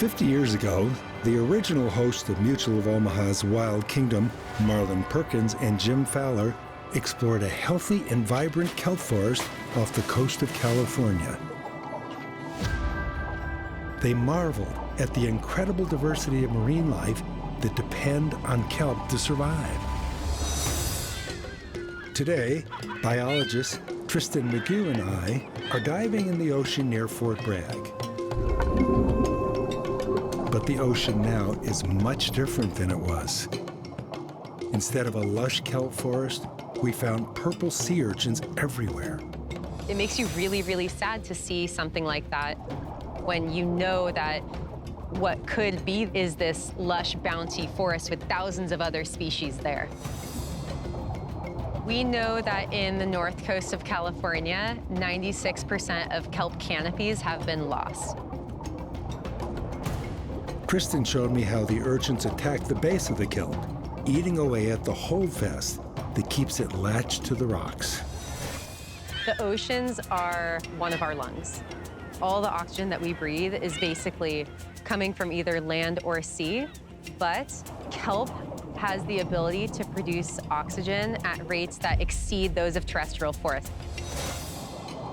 50 years ago, the original host of Mutual of Omaha's Wild Kingdom, Marlon Perkins and Jim Fowler, explored a healthy and vibrant kelp forest off the coast of California. They marveled at the incredible diversity of marine life that depend on kelp to survive. Today, biologists Tristan McGew and I are diving in the ocean near Fort Bragg. But the ocean now is much different than it was. Instead of a lush kelp forest, we found purple sea urchins everywhere. It makes you really, really sad to see something like that when you know that what could be is this lush, bounty forest with thousands of other species there. We know that in the north coast of California, 96% of kelp canopies have been lost. Kristen showed me how the urchins attack the base of the kelp, eating away at the holdfast that keeps it latched to the rocks. The oceans are one of our lungs. All the oxygen that we breathe is basically coming from either land or sea, but kelp has the ability to produce oxygen at rates that exceed those of terrestrial forests,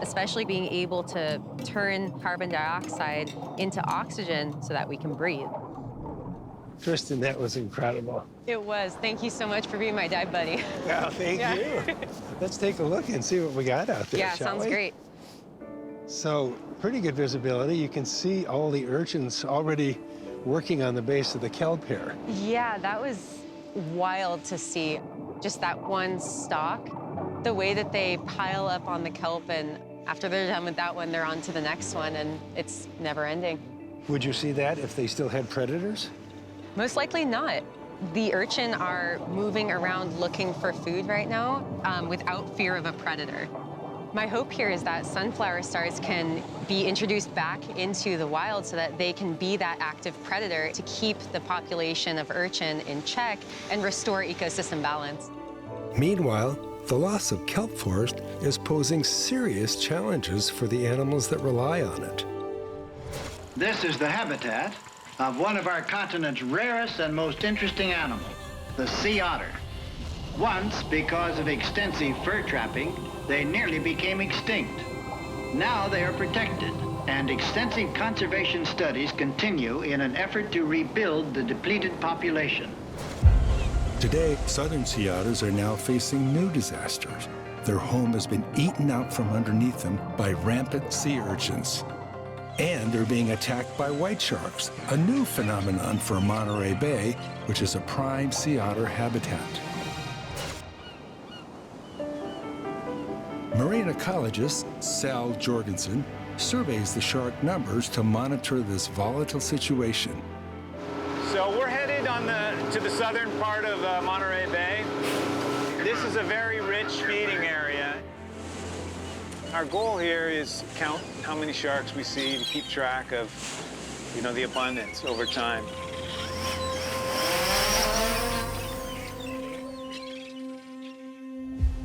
especially being able to turn carbon dioxide into oxygen so that we can breathe. Tristan, that was incredible. It was. Thank you so much for being my dive buddy. Well, thank you. Let's take a look and see what we got out there, Yeah, shall sounds we? great. So, pretty good visibility. You can see all the urchins already working on the base of the kelp here. Yeah, that was wild to see. Just that one stalk, the way that they pile up on the kelp, and after they're done with that one, they're on to the next one, and it's never ending. Would you see that if they still had predators? Most likely not. The urchin are moving around looking for food right now without fear of a predator. My hope here is that sunflower stars can be introduced back into the wild so that they can be that active predator to keep the population of urchin in check and restore ecosystem balance. Meanwhile, the loss of kelp forest is posing serious challenges for the animals that rely on it. This is the habitat of one of our continent's rarest and most interesting animals, the sea otter. Once, because of extensive fur trapping, they nearly became extinct. Now they are protected, and extensive conservation studies continue in an effort to rebuild the depleted population. Today, southern sea otters are now facing new disasters. Their home has been eaten out from underneath them by rampant sea urchins. And they're being attacked by white sharks, a new phenomenon for Monterey Bay, which is a prime sea otter habitat. Marine ecologist Sal Jorgensen surveys the shark numbers to monitor this volatile situation. So we're headed to the southern part of Monterey Bay. This is a very rich feeding area. Our goal here is count how many sharks we see to keep track of, the abundance over time.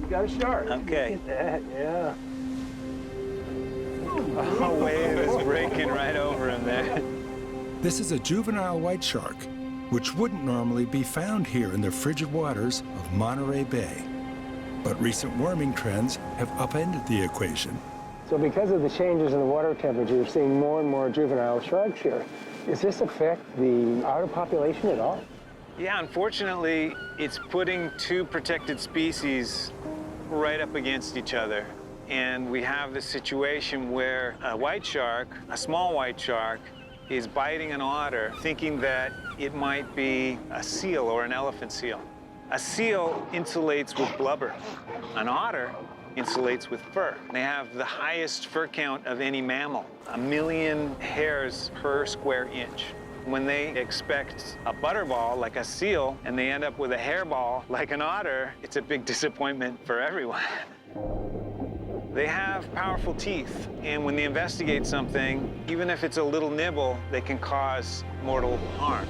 You got a shark. Okay. Look at that, yeah. Oh, wave is breaking right over him there. This is a juvenile white shark, which wouldn't normally be found here in the frigid waters of Monterey Bay. But recent warming trends have upended the equation. So because of the changes in the water temperature, you're seeing more and more juvenile sharks here. Does this affect the otter population at all? Yeah, unfortunately, it's putting two protected species right up against each other. And we have this situation where a white shark, a small white shark, is biting an otter, thinking that it might be a seal or an elephant seal. A seal insulates with blubber. An otter insulates with fur. They have the highest fur count of any mammal, 1 million hairs per square inch. When they expect a butterball like a seal and they end up with a hairball like an otter, it's a big disappointment for everyone. They have powerful teeth, and when they investigate something, even if it's a little nibble, they can cause mortal harm.